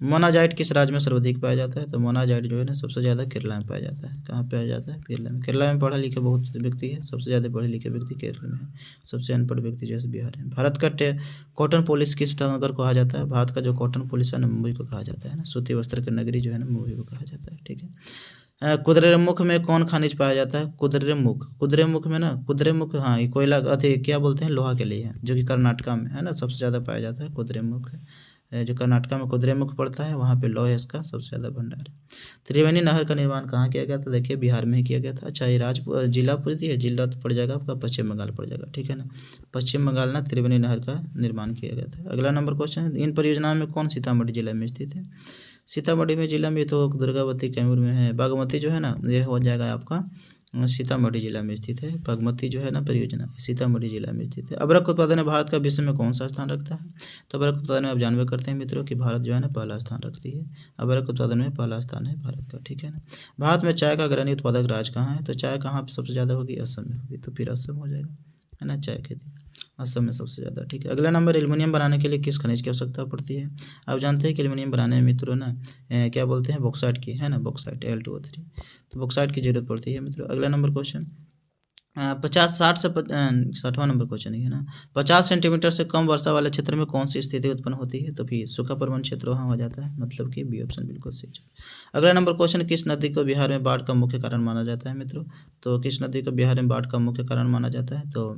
A: मोनाजाइट किस राज्य में सर्वाधिक पाया जाता है? तो मोनाजाइट जो है ना सबसे ज़्यादा केरला में पाया जाता है। कहाँ पाया जाता है? केरला में। केरला में पढ़ा लिखा बहुत व्यक्ति है, सबसे ज़्यादा पढ़े लिखे व्यक्ति केरल में है, सबसे अनपढ़ व्यक्ति जो है बिहार है। भारत का कॉटन पॉलिश किस नगर को कहा जाता है? भारत का जो कॉटन पॉलिश है ना मुंबई को कहा जाता है ना, सूती वस्त्र की नगरी जो है ना मुंबई को कहा जाता है, ठीक है। कुद्रेमुख में कौन खनिज पाया जाता है? कुद्रेमुख, कुद्रेमुख में ना, कुद्रेमुख, हाँ ये कोयला अति क्या बोलते हैं, लोहा के लिए है, जो कि कर्नाटका में है ना सबसे ज़्यादा पाया जाता है। कुद्रेमुख जो कर्नाटका में कुद्रेमुख पड़ता है, वहाँ पे लौह इसका सबसे ज़्यादा भंडार है। त्रिवेणी नहर का निर्माण कहाँ किया गया था? देखिए बिहार में ही किया गया था। अच्छा, ये जिला पूरी है, जिला तो पड़ जाएगा आपका पश्चिम बंगाल पड़ जाएगा, ठीक है ना। पश्चिम बंगाल ना त्रिवेणी नहर का निर्माण किया गया था। अगला नंबर क्वेश्चन है, इन परियोजनाओं में कौन सीतामढ़ी जिला में स्थित है? सीतामढ़ी में जिला में तो दुर्गावती कैमूर में है, बागमती जो है ना ये हो जाएगा आपका सीतामढ़ी जिला में स्थित है। बागमती जो है ना परियोजना सीतामढ़ी जिला में स्थित है। अबरक उत्पादन में भारत का विश्व में कौन सा स्थान रखता है? तो अबरक उत्पादन में आप जानवे करते हैं मित्रों कि भारत जो है ना पहला स्थान रखती है। अबरक उत्पादन में पहला स्थान है भारत का, ठीक है ना। भारत में चाय का अग्रणी उत्पादक राज्य कहाँ है? तो चाय कहाँ पर सबसे ज़्यादा होगी? असम में होगी, तो फिर असम हो जाएगा, है ना। चाय खेती असम में सबसे ज़्यादा, ठीक है। अगला नंबर, एल्युमिनियम बनाने के लिए किस खनिज की आवश्यकता पड़ती है? आप जानते हैं कि एल्युमिनियम बनाने में मित्रों ना क्या बोलते हैं, बॉक्साइट की, है ना, बॉक्साइट Al2O3, तो बॉक्साइट की जरूरत पड़ती है मित्रों। अगला नंबर क्वेश्चन 50-60 से 60वां नंबर क्वेश्चन है ना, 50 सेंटीमीटर से कम वर्षा वाले क्षेत्र में कौन सी स्थिति उत्पन्न होती है? तो फिर सूखा प्रवण क्षेत्र वहाँ हो जाता है, मतलब कि बी ऑप्शन बिल्कुल सही। अगला नंबर क्वेश्चन, किस नदी को बिहार में बाढ़ का मुख्य कारण माना जाता है मित्रों? तो किस नदी को बिहार में बाढ़ का मुख्य कारण माना जाता है? तो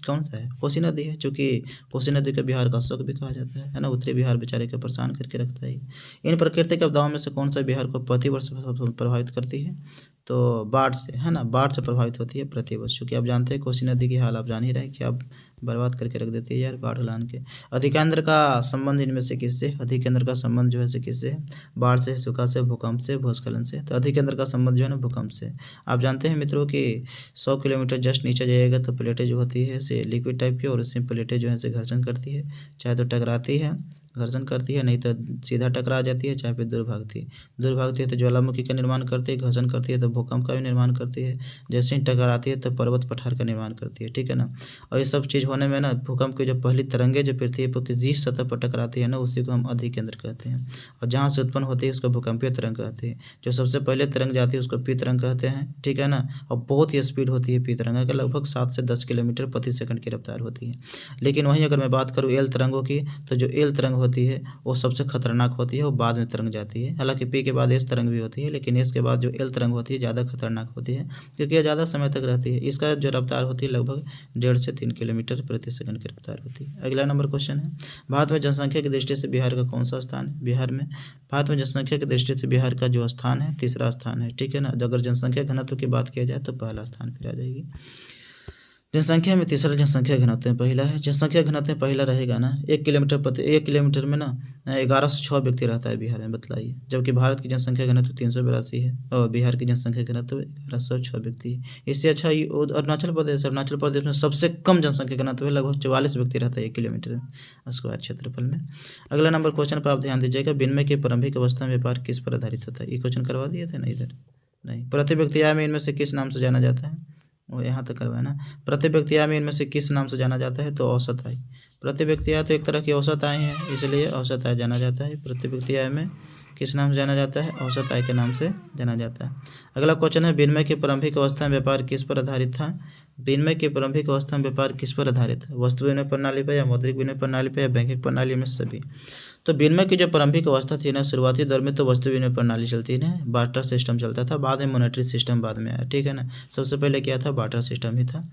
A: कौन सा है? कोसी नदी है, चूँकि कोसी नदी को बिहार का शोक भी कहा जाता है ना, उत्तरी बिहार बेचारे को परेशान करके रखता है। इन प्राकृतिक आपदाओं में से कौन सा बिहार को प्रतिवर्ष प्रभावित करती है? तो बाढ़ से, है ना, बाढ़ से प्रभावित होती है प्रतिवर्ष, क्योंकि आप जानते हैं कोसी नदी की हाल आप जान ही रहे हैं कि आप बर्बाद करके रख देती है यार बाढ़ लान के। अधिकेंद्र का संबंध इनमें से किससे? अधिकेंद्र का संबंध जो है से किससे है? बाढ़ से, सूखा से, भूकंप से, भूस्खलन से। तो अधिकेंद्र का संबंध जो है ना भूकंप से। आप जानते हैं मित्रों कि 100 किलोमीटर जस्ट नीचे जाइएगा तो प्लेटें जो होती है से लिक्विड टाइप की, और उसमें प्लेटें जो है से घर्षण करती है, चाहे तो टकराती है, घर्षण करती है, नहीं तो सीधा टकरा जाती है, चाहे फिर दूर भागती है तो ज्वालामुखी का निर्माण करती है, घर्षण करती है तो भूकंप का भी निर्माण करती है, जैसे ही टकराती है तो पर्वत पठार का निर्माण करती है, ठीक है ना। और ये सब चीज़ होने में ना भूकंप की जो पहली तरंगे जो पृथ्वी पर जिस सतह पर टकराती है ना उसी को हम अधिकेंद्र कहते हैं, और जहाँ से उत्पन्न होती है उसको भूकंपीय तरंग कहते हैं। जो सबसे पहले तरंग जाती है उसको पी तरंग कहते हैं, ठीक है ना। और बहुत ही स्पीड होती है पी तरंग का, लगभग 7 से 10 किलोमीटर प्रति सेकंड की रफ्तार होती है। लेकिन वहीं अगर मैं बात करूँ एल तरंगों की, तो जो एल तरंग होती है वो सबसे खतरनाक होती है, वो बाद में तरंग जाती है। हालांकि पी के बाद एस तरंग भी होती है, लेकिन एस के बाद जो एल तरंग होती है ज़्यादा खतरनाक होती है, क्योंकि यह ज़्यादा समय तक रहती है। इसका जो रफ्तार होती है लगभग 1.5 से 3 किलोमीटर प्रति सेकंड की रफ्तार होती है। अगला नंबर क्वेश्चन है, भारत में जनसंख्या की दृष्टि से बिहार का कौन सा स्थान है? भारत में जनसंख्या की दृष्टि से बिहार का जो स्थान है, तीसरा स्थान है, ठीक है ना। अगर जनसंख्या घनत्व की बात किया जाए तो पहला स्थान पर आ जाएगी। जनसंख्या में तीसरा जनसंख्या घनत्व में पहला है। जनसंख्या घनत्व में पहला रहेगा ना, 1 किलोमीटर में ना 1106 व्यक्ति रहता है बिहार में, बतलाइए। जबकि भारत की जनसंख्या घनत्व 382 है और बिहार की जनसंख्या घनत्व 1106 व्यक्ति है। इससे अच्छा अरुणाचल प्रदेश में सबसे कम जनसंख्या घनत्व है, लगभग 44 व्यक्ति रहता है 1 किलोमीटर स्क्वायर क्षेत्रफल में। अगला नंबर क्वेश्चन पर आप ध्यान दीजिएगा, विनिमय की प्रारंभिक अवस्था में व्यापार किस पर आधारित होता है? ये क्वेश्चन करवा दिए थे ना इधर? नहीं। प्रति व्यक्ति आय में इनमें से किस नाम से जाना जाता है? वो यहाँ तक करवाए ना। प्रति व्यक्ति आय में इनमें से किस नाम से जाना जाता है? तो औसत आय। प्रति व्यक्ति आय तो एक तरह की औसत आय है, इसलिए औसत आय जाना जाता है। प्रति व्यक्ति आय में किस नाम से जाना जाता है? औसत आय के नाम से जाना जाता है। अगला क्वेश्चन है, विनिमय की प्रारंभिक अवस्था में व्यापार किस पर आधारित था? विनिमय की प्रारंभिक अवस्था में व्यापार किस पर आधारित है? वस्तु विनिमय प्रणाली पर, या मौद्रिक विनिमय प्रणाली पर, या बैंकिंग प्रणाली में से सभी? तो विनिमय की जो प्रारंभिक अवस्था थी ना, शुरुआती दौर में तो वस्तु विनिमय प्रणाली चलती है, बार्टर सिस्टम चलता था। बाद में मॉनेटरी सिस्टम बाद में आया, ठीक है ना। सबसे पहले क्या था? बार्टर सिस्टम ही था।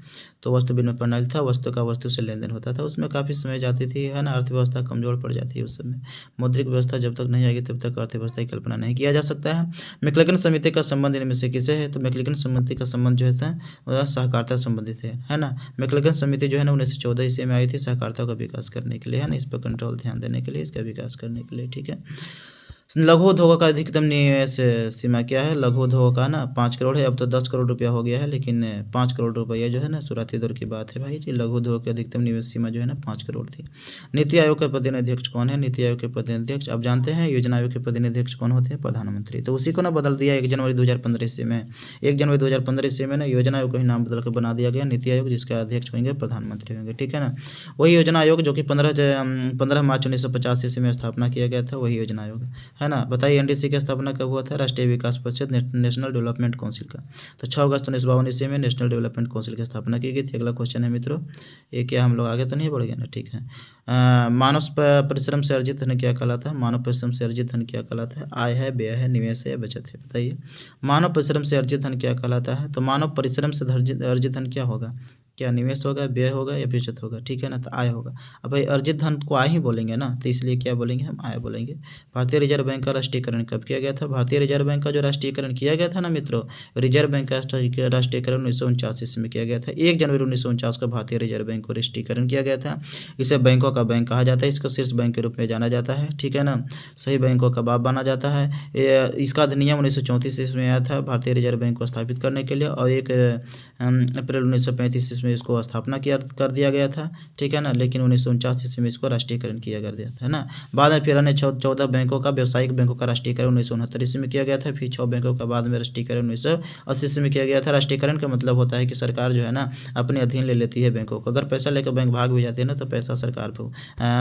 A: तो वस्तु विनिमय प्रणाली था, वस्तु का वस्तु से लेन देन होता था, उसमें काफ़ी समय जाती थी, है ना। अर्थव्यवस्था कमजोर पड़ जाती है उस समय। मौद्रिक व्यवस्था जब तक नहीं आएगी तब तक अर्थव्यवस्था की कल्पना नहीं किया जा सकता है। मैक्लेगन समिति का संबंध इनमें से किसे है? तो मैक्लेगन समिति का संबंध जो है वह सहकारिता संबंधित है ना। मैक्लेगन समिति जो है ना 1914 ईस्वी में आई थी, सहकारिता का विकास करने के लिए, है ना। इस पर कंट्रोल ध्यान देने के लिए, इसका विकास करने के लिए, ठीक है। लघु उद्योग का अधिकतम निवेश सीमा क्या है? लघु उद्योग का ना 5 करोड़ है, अब तो 10 करोड़ रुपया हो गया है, लेकिन 5 करोड़ रुपया जो है ना शुरुआती दौर की बात है भाई जी। लघु उद्योग की अधिकतम निवेश सीमा जो है ना 5 करोड़ थी। नीति आयोग के प्रतिनिधियक्ष कौन है? नीति आयोग के प्रतिनिधियक्ष आप जानते हैं, योजना आयोग के प्रतिनिधियक्ष कौन होते हैं? प्रधानमंत्री। तो उसी को ना बदल दिया 1 जनवरी 2015 ईस्वी में। 1 जनवरी 2015 ईस्वी में ना योजना आयोग का ही नाम बदल कर बना दिया गया नीति आयोग, जिसका अध्यक्ष होंगे प्रधानमंत्री होंगे, ठीक है ना। वही योजना आयोग जो कि 15 मार्च 1950 ईस्वी में स्थापना किया गया था, वही योजना आयोग है ना। बताइए एनडीसी की स्थापना कब हुआ था? राष्ट्रीय विकास परिषद, नेशनल डेवलपमेंट काउंसिल का। तो 6 अगस्त 1952 ईस्वी में नेशनल डेवलपमेंट काउंसिल की स्थापना की गई थी। अगला क्वेश्चन है मित्रों, ये क्या हम लोग आगे तो नहीं बढ़ गए ना? ठीक है। मानव परिश्रम से अर्जित धन क्या कहलाता है? मानव परिश्रम से अर्जित धन क्या कहलाता है? आय है, व्यय है, निवेश है, बचत है? बताइए मानव परिश्रम से अर्जित धन क्या कहलाता है? तो मानव परिश्रम से अर्जित धन क्या होगा? क्या निवेश होगा, व्यय होगा, या बचत होगा? ठीक है ना, तो आय होगा। अब भाई अर्जित धन को आय ही बोलेंगे ना, तो इसलिए क्या बोलेंगे हम? आय बोलेंगे। भारतीय रिजर्व बैंक का राष्ट्रीयकरण कब किया गया था? भारतीय रिजर्व बैंक का जो राष्ट्रीयकरण किया गया था ना मित्रों, रिजर्व बैंक का राष्ट्रीयकरण 1949 ईस्वी में किया गया था। 1 जनवरी 1949 को भारतीय रिजर्व बैंक को राष्ट्रीयकरण किया गया था। इसे बैंकों का बैंक कहा जाता है, इसको शीर्ष बैंक के रूप में जाना जाता है, ठीक है ना। सही बैंकों का बाप माना जाता है। इसका अधिनियम 1934 ईस्वी में आया था भारतीय रिजर्व बैंक को स्थापित करने के लिए, और 1 अप्रैल 1935 ईस्वी में इसको स्थापना कर दिया गया था, ठीक है ना। लेकिन 1949 ईस्वी में इसको राष्ट्रीयकरण किया कर दिया था, है ना। बाद में फिर अन्य 14 बैंकों का, व्यावसायिक बैंकों का राष्ट्रीयकरण 1969 ईस्वी में किया गया था। फिर 6 बैंकों का बाद में राष्ट्रीयकरण 1980 ईस्वी में किया गया था। राष्ट्रीयकरण का मतलब होता है कि सरकार जो है ना अपने अधीन ले लेती है बैंकों को। अगर पैसा लेकर बैंक भाग भी जाते हैं ना तो पैसा सरकार को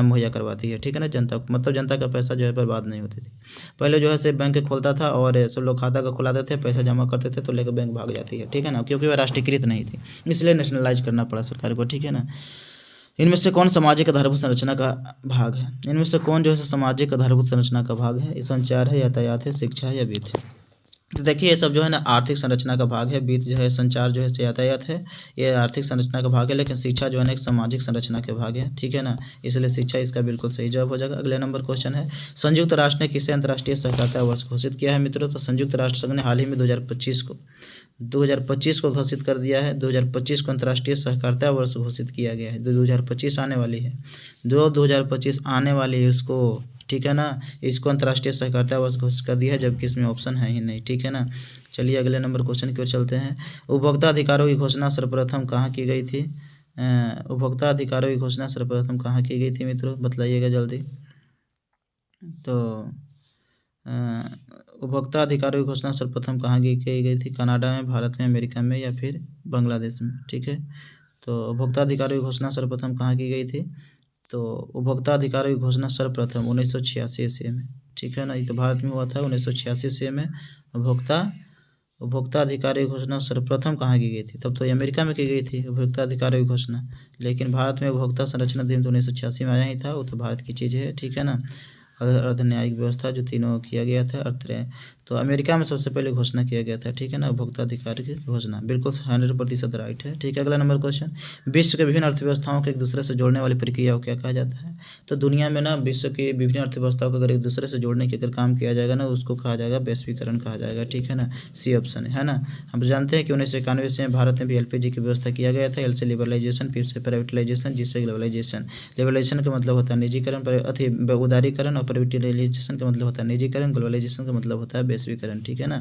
A: मुहैया करवाती है, ठीक है ना। जनता को, मतलब जनता का पैसा जो है बर्बाद नहीं होती थी। पहले जो है सिर्फ बैंक खोलता था और सब लोग खाता का खुलाते थे, पैसा जमा करते थे, तो लेकर बैंक भाग जाती है, ठीक है ना, क्योंकि वह राष्ट्रीयकृत नहीं थी, इसलिए नेशनलाइज करना पड़ा सरकार को, ठीक है ना। इनमें से कौन सामाजिक आधारभूत संरचना का भाग है? इनमें से कौन जो है सामाजिक आधारभूत संरचना का भाग है? संचार है, यातायात है, शिक्षा है, या वित्त है? तो देखिए ये सब जो है ना आर्थिक संरचना का भाग है। वित्त जो है, संचार जो है, यातायात है, ये आर्थिक संरचना का भाग है। लेकिन शिक्षा जो है ना एक सामाजिक संरचना के भाग है, ठीक है ना। इसलिए शिक्षा इसका बिल्कुल सही जवाब हो जाएगा। अगले नंबर क्वेश्चन है, संयुक्त राष्ट्र ने किसे अंतर्राष्ट्रीय सहकारिता वर्ष घोषित किया है मित्रों? तो संयुक्त राष्ट्र संघ ने हाल ही में 2025 को घोषित कर दिया है। 2025 को अंतर्राष्ट्रीय सहकारिता वर्ष घोषित किया गया है। 2025 आने वाली है, 2025 आने वाली है उसको, ठीक है ना। इसको अंतर्राष्ट्रीय सहकारिता वर्ष घोषित कर दिया है, जबकि इसमें ऑप्शन है ही नहीं, ठीक है ना। चलिए अगले नंबर क्वेश्चन की ओर चलते हैं। उपभोक्ता अधिकारों की घोषणा सर्वप्रथम कहाँ की गई थी? उपभोक्ता अधिकारों की घोषणा सर्वप्रथम कहाँ की गई थी मित्रों? बतलाइएगा जल्दी। तो उपभोक्ता अधिकारों की घोषणा सर्वप्रथम कहाँ की गई थी? कनाडा में, भारत में, अमेरिका में, या फिर बांग्लादेश में, ठीक है। तो उपभोक्ता अधिकारों की घोषणा सर्वप्रथम कहाँ की गई थी? तो उपभोक्ता अधिकारों की घोषणा सर्वप्रथम 1986 ईस्वी में, ठीक है ना। ये तो भारत में हुआ था 1986 ईस्वी में उपभोक्ता उपभोक्ता अधिकार की घोषणा सर्वप्रथम कहाँ की गई थी? तब तो ये अमेरिका में की गई थी उपभोक्ता अधिकार की घोषणा, लेकिन भारत में उपभोक्ता संरक्षण अधिनियम तो 1986 में आया ही था, वो तो भारत की चीज़ है, ठीक है ना। अर्ध न्यायिक व्यवस्था जो तीनों किया गया था, तो अमेरिका में सबसे पहले घोषणा किया गया था, ठीक है ना, उपभोक्ता अधिकार की घोषणा। बिल्कुल 100% राइट है, ठीक है। अगला नंबर क्वेश्चन, विश्व के विभिन्न अर्थव्यवस्थाओं को एक दूसरे से जोड़ने वाली प्रक्रिया को क्या कहा जाता है? तो दुनिया में ना विश्व की विभिन्न अर्थव्यवस्थाओं को अगर एक दूसरे से जोड़ने की अगर काम किया जाएगा ना, उसको कहा जाएगा वैश्वीकरण कहा जाएगा, ठीक है ना। सी ऑप्शन है ना। हम जानते हैं कि 1991 से भारत में भी LPG की व्यवस्था किया गया था। एल से लिबरलाइजेशन, फिर से प्राइवेटाइजेशन, जिससे ग्लोबलाइजेशन। लिबरलाइजेशन का मतलब होता है निजीकरण, उदारीकरण, और प्राइवेटाइजेशन का मतलब होता है निजीकरण, ग्लोबलाइजेशन का मतलब होता है वैश्वीकरण, ठीक है ना।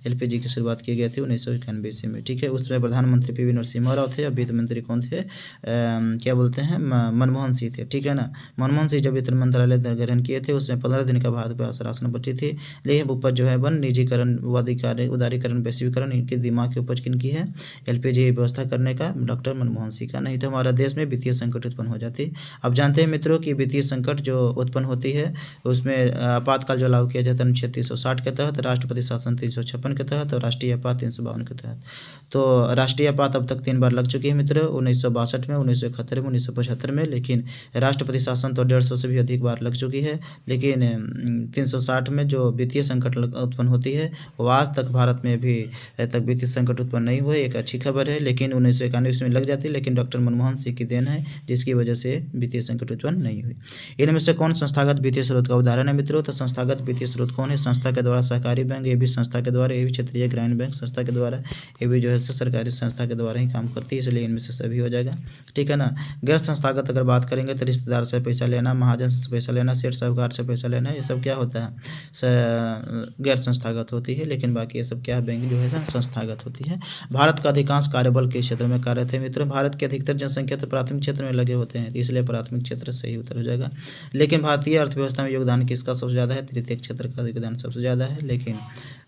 A: LPG की शुरुआत की गई थी 1991 ईस्वी में, ठीक है। उस समय प्रधानमंत्री PV नरसिम्हा राव थे और वित्त मंत्री कौन थे? क्या बोलते हैं, मनमोहन सिंह थे, ठीक है ना। मनमोहन सिंह जब वित्त मंत्रालय ग्रहण किए थे, उसमें 15 दिन का भारत पर शासन बची थी। लेकिन उपज जो है वन निजीकरण, उदारीकरण, वैश्वीकरण, इनके दिमाग की उपज किनकी है? LPG व्यवस्था करने का डॉक्टर मनमोहन सिंह का। नहीं तो हमारा देश में वित्तीय संकट उत्पन्न हो जाती। अब जानते हैं मित्रों कि वित्तीय संकट जो उत्पन्न होती है, उसमें आपातकाल जो लागू किया जाता है अनुच्छेद 360 के तहत, राष्ट्रपति शासन 356 के तहत और राष्ट्रीय आपात 352 के तहत। तो राष्ट्रीय आपात अब तक 3 बार लग चुकी है मित्रों, 1962 में, 1971 में, 1975 में। लेकिन राष्ट्रपति शासन तो 150 से भी अधिक बार लग चुकी है। लेकिन 360 में जो वित्तीय संकट उत्पन्न होती है, वो आज तक भारत में भी तक वित्तीय संकट उत्पन्न नहीं हुए, एक अच्छी खबर है। लेकिन 1991 में लग जाती, लेकिन डॉक्टर मनमोहन सिंह की देन है, जिसकी वजह से वित्तीय संकट उत्पन्न नहीं हुई। इनमें से कौन संस्थागत वित्तीय स्रोत का उदाहरण है मित्रों? तो संस्थागत वित्तीय स्रोत कौन है? संस्था के द्वारा सहकारी बैंक, ये भी संस्था के द्वारा, ये भी क्षेत्रीय ग्रामीण बैंक संस्था के द्वारा, ये भी जो है सरकारी संस्था के द्वारा ही काम करती है, इसलिए इनमें से सभी हो जाएगा, ठीक है ना। गैर संस्थागत अगर बात करेंगे तो रिश्तेदार से पैसा लेना, महाजन से पैसा लेना, सेठ साहूकार से पैसा लेना, ये सब क्या होता है? गैर संस्थागत होती है। लेकिन बाकी ये सब क्या, बैंक जो है संस्थागत होती है। भारत का अधिकांश कार्यबल किस क्षेत्र में कार्यरत है मित्रों? भारत की अधिकतर जनसंख्या तो प्राथमिक क्षेत्र में लगे होते हैं, इसलिए प्राथमिक क्षेत्र सही उत्तर हो जाएगा। लेकिन भारतीय अर्थव्यवस्था में योगदान किसका सबसे ज़्यादा है? तृतीय क्षेत्र का योगदान सबसे ज़्यादा है। लेकिन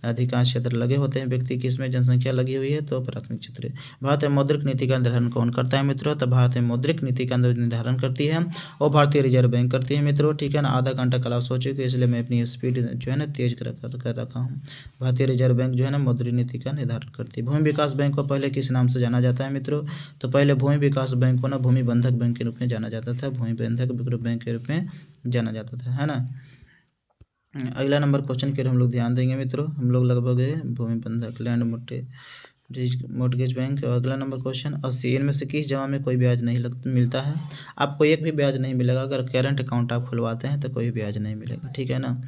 A: अधिकांश क्षेत्र लगे होते हैं व्यक्ति की, इसमें जनसंख्या लगी हुई है, तो प्राथमिक क्षेत्र। भारत में मौद्रिक नीति का निर्धारण कौन करता है मित्रों? तो भारत में मौद्रिक नीति का निर्धारण करती है और भारतीय रिजर्व बैंक करती है मित्रों, ठीक है ना। आधा घंटा क्लास हो चुकी है, इसलिए मैं अपनी स्पीड जो है ना तेज कर रखा हूँ। भारतीय रिजर्व बैंक जो है ना मौद्रिक नीति का निर्धारण करती है। भूमि विकास बैंक को पहले किस नाम से जाना जाता है मित्रों? तो पहले भूमि विकास बैंक को ना भूमि बंधक बैंक के रूप में जाना जाता था, भूमि बंधक बैंक के रूप में जाना जाता था, है ना। अगला नंबर क्वेश्चन के हम लोग ध्यान देंगे मित्रों, हम लोग लगभग भूमि बंधक, लैंड मोर्टगेज बैंक। अगला नंबर क्वेश्चन 80, इनमें से किस जमा में कोई ब्याज नहीं मिलता है? आपको एक भी ब्याज नहीं मिलेगा। अगर करंट अकाउंट आप खुलवाते हैं तो कोई ब्याज नहीं मिलेगा, ठीक है ना।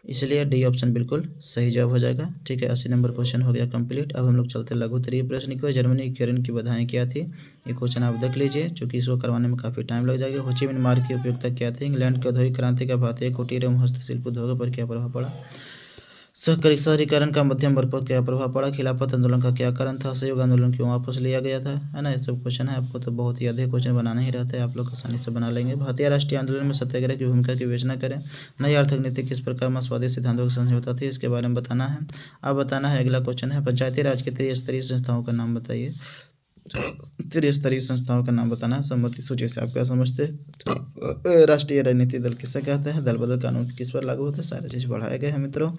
A: इसलिए डी ऑप्शन बिल्कुल सही जवाब हो जाएगा, ठीक है। 80 नंबर क्वेश्चन हो गया कंप्लीट। अब हम लोग चलते हैं लघु उत्तरीय प्रश्न को। जर्मनी की करेंट की बाधाएं क्या थी? ये क्वेश्चन आप देख लीजिए, क्योंकि इसको करवाने में काफ़ी टाइम लग जाएगा। हो ची मिन्ह मार्ग की उपयोगिता क्या थी? इंग्लैंड की औद्योगिक क्रांति का भारतीय कुटीर एवं हस्तशिल्प उद्योगों पर क्या प्रभाव पड़ा? शहरीकरण का मध्यम वर्ग पर क्या प्रभाव पड़ा? खिलाफत आंदोलन का क्या कारण था? असहयोग आंदोलन क्यों वापस लिया गया था? है ना, ये सब क्वेश्चन है। आपको तो बहुत ही अधिक क्वेश्चन बनाना ही रहता है, आप लोग आसानी से बना लेंगे। भारतीय राष्ट्रीय आंदोलन में सत्याग्रह की भूमिका की विवेचना करें। नई आर्थिक नीति किस प्रकार मार्क्सवादी सिद्धांतों का समझौता थी? इसके बारे में बताना है। अब बताना है। अगला क्वेश्चन है, पंचायती राज के त्रिस्तरीय संस्थाओं का नाम बताइए। त्रिस्तरीय संस्थाओं का नाम बताना है। सम्मति सूची से आप क्या समझते हैं? राष्ट्रीय राजनीतिक दल किसे कहते हैं? दल बदल कानून किस पर लागू होता है? सारे चीज़ बढ़ाए गए हैं मित्रों,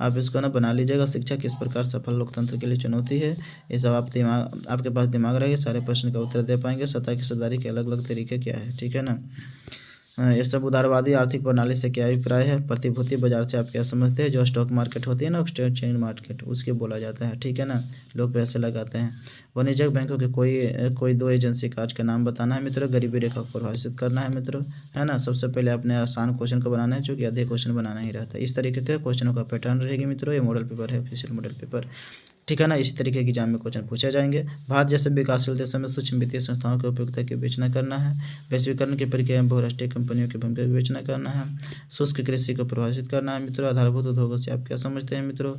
A: आप इसको ना बना लीजिएगा। शिक्षा किस प्रकार सफल लोकतंत्र के लिए चुनौती है? ये सब आपके पास दिमाग रहेगा, सारे प्रश्न का उत्तर दे पाएंगे। सत्ता की सरदारी के अलग अलग तरीके क्या है, ठीक है ना। ये सब उदारवादी आर्थिक प्रणाली से क्या अभिप्राय है? प्रतिभूति बाजार से आप क्या समझते हैं? जो स्टॉक मार्केट होती है ना, एक्सचेंज मार्केट, उसके बोला जाता है, ठीक है ना। लोग पैसे लगाते हैं। वाणिज्यिक बैंकों के कोई दो एजेंसी काज का नाम बताना है मित्रों। गरीबी रेखा को परिभाषित करना है मित्रों, है ना। सबसे पहले अपने आसान क्वेश्चन को बनाना है, जो कि अधिक क्वेश्चन बनाना ही रहता है। इस तरीके के क्वेश्चनों का पैटर्न रहेगी मित्रों। ये मॉडल पेपर है, ऑफिशियल मॉडल पेपर, ठीक है ना। इसी तरीके की एग्जाम में क्वेश्चन पूछे जाएंगे। भारत जैसे विकासशील देशों में सूक्ष्म वित्तीय संस्थाओं की उपयोगिता की विवेचना करना है। वैश्वीकरण की प्रक्रिया में बहुराष्ट्रीय कंपनियों की भूमिका की विवेचना करना है। शुष्क कृषि को परिभाषित करना है मित्रों। आधारभूत उद्योगों से आप क्या समझते हैं मित्रों?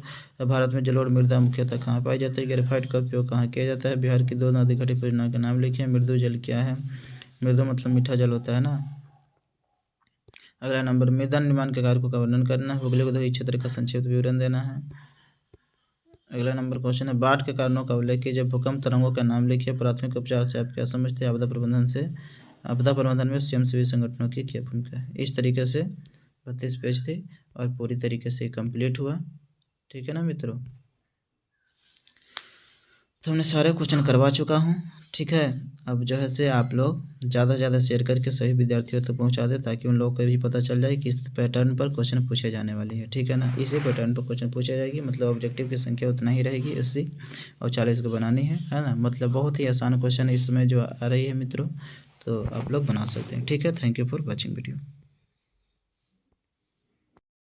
A: भारत में जलोढ़ मृदा मुख्यतः कहाँ पाई जाती है? ग्रेफाइट का उपयोग कहाँ किया जाता है? बिहार की 2 नदी घटी परियोजना के नाम लिखिए। मृदु जल क्या है? मृदु मतलब मीठा जल होता है ना। अगला नंबर, मृदा निर्माण के कारकों का वर्णन करना है। भौगोलिक औद्योगिक क्षेत्र का संक्षिप्त विवरण देना है। अगला नंबर क्वेश्चन है, बाढ़ के कारणों का उल्लेख कीजिए। भूकंप तरंगों का नाम लिखिए। प्राथमिक उपचार से आप क्या समझते हैं? आपदा प्रबंधन में स्वयंसेवी संगठनों की क्या भूमिका है? इस तरीके से 32 पेज थे और पूरी तरीके से कंप्लीट हुआ, ठीक है ना मित्रों। तो हमने सारे क्वेश्चन करवा चुका हूँ, ठीक है। अब जो है से आप लोग ज़्यादा से ज़्यादा शेयर करके सभी विद्यार्थियों तक पहुँचा दें, ताकि उन लोगों को भी पता चल जाए कि इस पैटर्न पर क्वेश्चन पूछे जाने वाली है, ठीक है ना। इसी पैटर्न पर क्वेश्चन पूछा जाएगी, मतलब ऑब्जेक्टिव की संख्या उतना ही रहेगी, 80 और 40 को बनानी है ना। मतलब बहुत ही आसान क्वेश्चन इसमें जो आ रही है मित्रों, तो आप लोग बना सकते हैं, ठीक है। Thank you for watching video.